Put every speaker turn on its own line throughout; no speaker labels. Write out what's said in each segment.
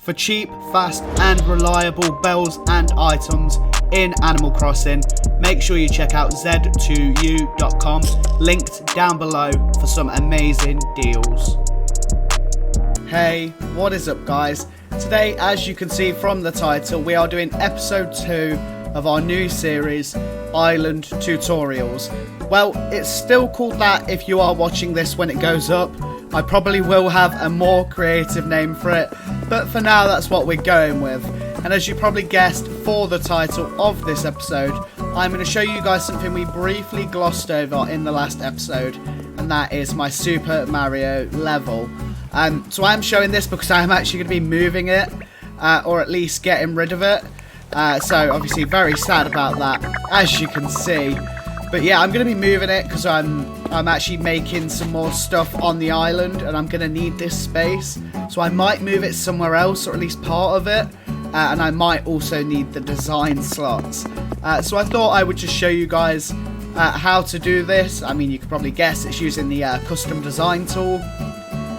For cheap, fast and reliable bells and items in Animal Crossing, make sure you check out z2u.com, linked down below for some amazing deals. Hey, what is up guys? Today, as you can see from the title, we are doing episode 2 of our new series, Island Tutorials. Well, it's still called that if you are watching this when it goes up. I probably will have a more creative name for it, but for now that's what we're going with. And as you probably guessed for the title of this episode, I'm going to show you guys something we briefly glossed over in the last episode, and that is my Super Mario level. So I'm showing this because I'm actually going to be moving it, or at least getting rid of it. So obviously very sad about that, as you can see. But yeah, I'm going to be moving it because I'm actually making some more stuff on the island, and I'm going to need this space. So I might move it somewhere else, or at least part of it. And I might also need the design slots. So I thought I would just show you guys how to do this. I mean, you could probably guess it's using the custom design tool.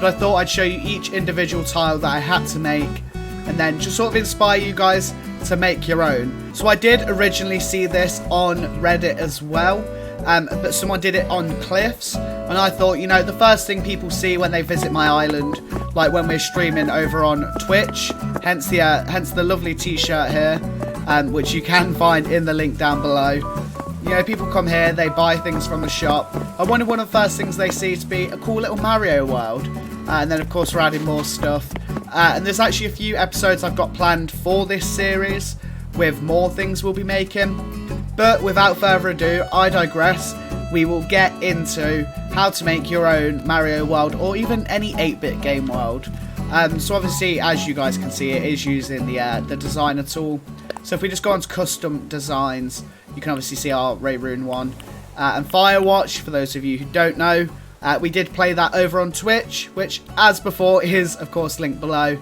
But I thought I'd show you each individual tile that I had to make, and then just sort of inspire you guys to make your own. So I did originally see this on Reddit as well, but someone did it on cliffs, and I thought, you know, the first thing people see when they visit my island, like when we're streaming over on Twitch, hence the lovely t-shirt here, which you can find in the link down below. You know, people come here, they buy things from the shop. I wanted one of the first things they see to be a cool little Mario world. And then, of course, we're adding more stuff. And there's actually a few episodes I've got planned for this series with more things we'll be making. But without further ado, I digress. We will get into how to make your own Mario world, or even any 8-bit game world. So obviously, as you guys can see, it is using the designer tool. So if we just go on to custom designs, you can obviously see our Rehrune one. And Firewatch, for those of you who don't know, we did play that over on Twitch, which, as before, is, of course, linked below.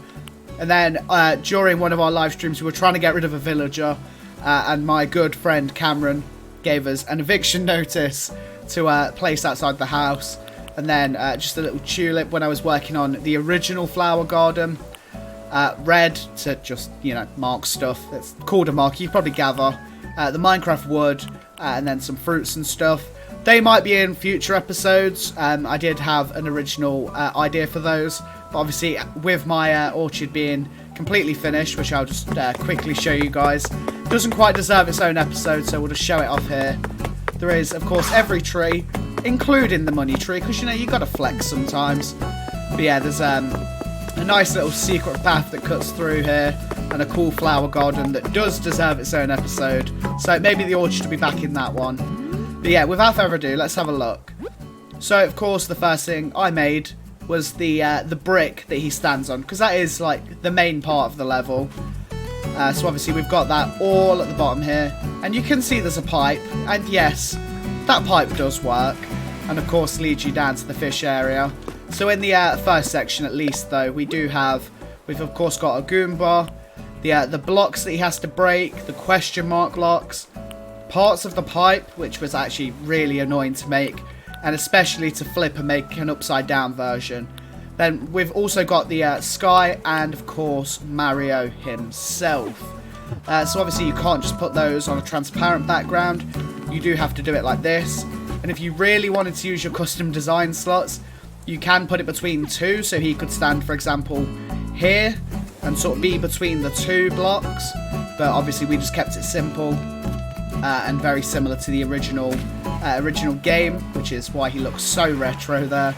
And then, during one of our live streams, we were trying to get rid of a villager, and my good friend Cameron gave us an eviction notice to place outside the house. And then, just a little tulip when I was working on the original flower garden. Red to just, you know, mark stuff. It's called a mark, you probably gather. The Minecraft wood, and then some fruits and stuff. They might be in future episodes. I did have an original idea for those, but obviously with my orchard being completely finished, which I'll just quickly show you guys, doesn't quite deserve its own episode, so we'll just show it off here. There is, of course, every tree, including the money tree, because, you know, you got to flex sometimes. But yeah, there's a nice little secret path that cuts through here, and a cool flower garden that does deserve its own episode. So maybe the orchard will be back in that one. But yeah, without further ado, let's have a look. So, of course, the first thing I made was the brick that he stands on, because that is, like, the main part of the level. So, obviously, we've got that all at the bottom here. And you can see there's a pipe. And, yes, that pipe does work. And, of course, leads you down to the fish area. So, in the first section, at least, though, we've, of course, got a Goomba. The blocks that he has to break, the question mark blocks. Parts of the pipe, which was actually really annoying to make, and especially to flip and make an upside down version. Then we've also got the sky, and of course Mario himself. So obviously you can't just put those on a transparent background, you do have to do it like this. And if you really wanted to use your custom design slots, you can put it between two, so he could stand, for example, here and sort of be between the two blocks. But obviously we just kept it simple. And very similar to the original game, which is why he looks so retro there.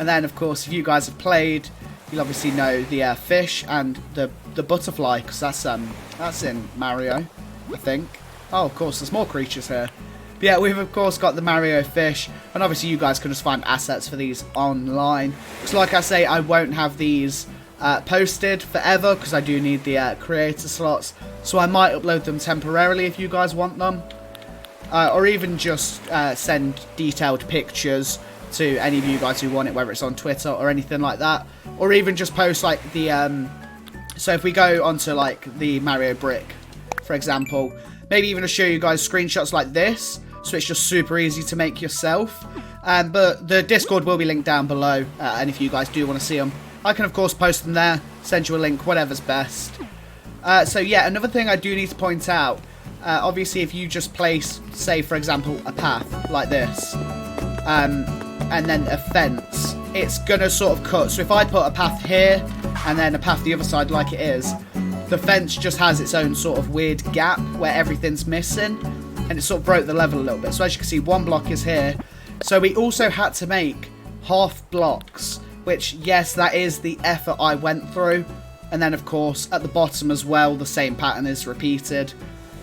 And then, of course, if you guys have played, you'll obviously know the fish and the butterfly, because that's in Mario, I think. Oh, of course, there's more creatures here. But yeah, we've of course got the Mario fish, and obviously you guys can just find assets for these online. Because, like I say, I won't have these posted forever, because I do need the creator slots. So I might upload them temporarily if you guys want them. Or even just send detailed pictures to any of you guys who want it, whether it's on Twitter or anything like that. Or even just post like the... so if we go onto like the Mario brick, for example, maybe even to show you guys screenshots like this. So it's just super easy to make yourself. But the Discord will be linked down below. And if you guys do want to see them, I can of course post them there. send you a link, whatever's best. So yeah, another thing I do need to point out, obviously if you just place, say for example, a path like this, and then a fence, it's going to sort of cut. So if I put a path here, and then a path the other side like it is, the fence just has its own sort of weird gap where everything's missing, and it sort of broke the level a little bit. So as you can see, one block is here. So we also had to make half blocks, which, yes, that is the effort I went through. And then, of course, at the bottom as well, the same pattern is repeated.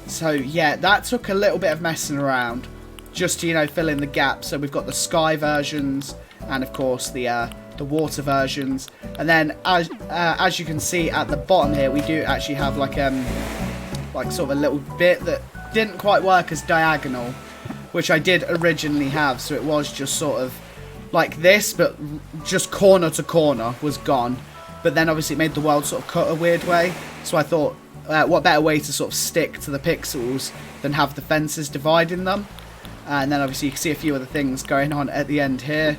So, yeah, that took a little bit of messing around just to, you know, fill in the gaps. So we've got the sky versions and, of course, the water versions. And then, as you can see at the bottom here, we do actually have, like sort of a little bit that didn't quite work as diagonal, which I did originally have. So it was just sort of like this, but just corner to corner was gone. But then obviously it made the world sort of cut a weird way. So I thought, what better way to sort of stick to the pixels than have the fences dividing them. And then obviously you can see a few other things going on at the end here.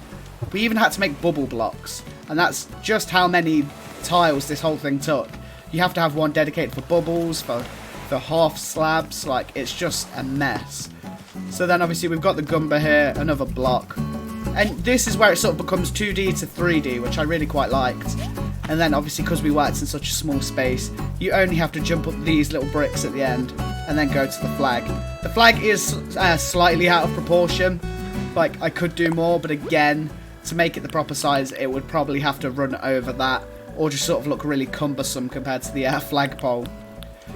We even had to make bubble blocks. And that's just how many tiles this whole thing took. You have to have one dedicated for bubbles, for half slabs. Like, it's just a mess. So then obviously we've got the Gumba here, another block. And this is where it sort of becomes 2D to 3D, which I really quite liked. And then obviously because we worked in such a small space, you only have to jump up these little bricks at the end and then go to the flag. The flag is slightly out of proportion. Like, I could do more, but again, to make it the proper size, it would probably have to run over that or just sort of look really cumbersome compared to the flagpole.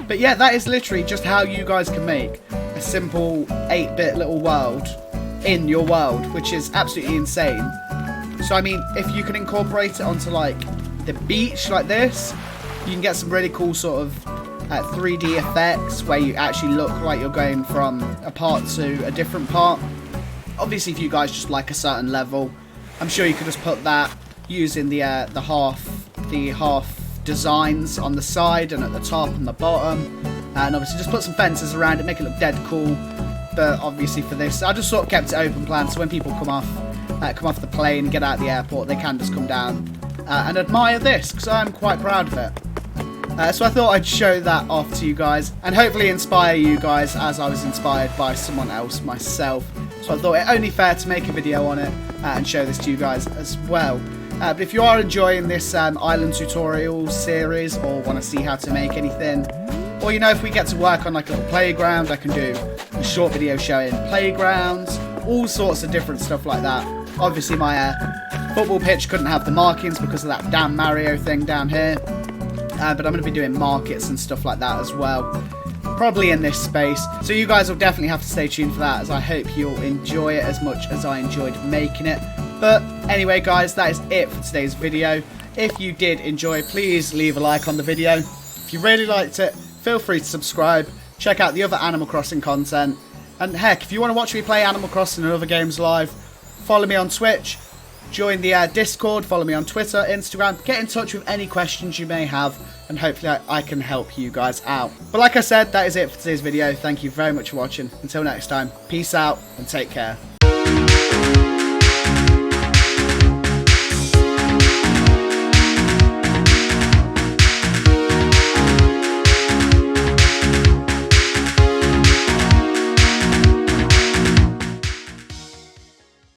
But yeah, that is literally just how you guys can make a simple 8-bit little world in your world, which is absolutely insane. So I mean, if you can incorporate it onto like the beach like this, you can get some really cool sort of 3D effects where you actually look like you're going from a part to a different part. Obviously if you guys just like a certain level, I'm sure you could just put that using the half designs on the side and at the top and the bottom, and obviously just put some fences around it, make it look dead cool. But obviously for this, I just sort of kept it open plan, so when people come off the plane, get out of the airport, they can just come down and admire this, because I'm quite proud of it. So I thought I'd show that off to you guys, and hopefully inspire you guys as I was inspired by someone else myself. So I thought it only fair to make a video on it and show this to you guys as well. But if you are enjoying this island tutorial series, or want to see how to make anything, or you know, if we get to work on like a little playground, I can do a short video showing playgrounds, all sorts of different stuff like that. Obviously my football pitch couldn't have the markings because of that damn Mario thing down here, but I'm going to be doing markets and stuff like that as well, probably in this space. So you guys will definitely have to stay tuned for that, as I hope you'll enjoy it as much as I enjoyed making it. But anyway guys, that is it for today's video. If you did enjoy, please leave a like on the video. If you really liked it, feel free to subscribe, check out the other Animal Crossing content, and heck, if you want to watch me play Animal Crossing and other games live, follow me on Twitch, join the Discord, follow me on Twitter, Instagram, get in touch with any questions you may have, and hopefully I can help you guys out. But like I said, that is it for today's video. Thank you very much for watching. Until next time, peace out and take care.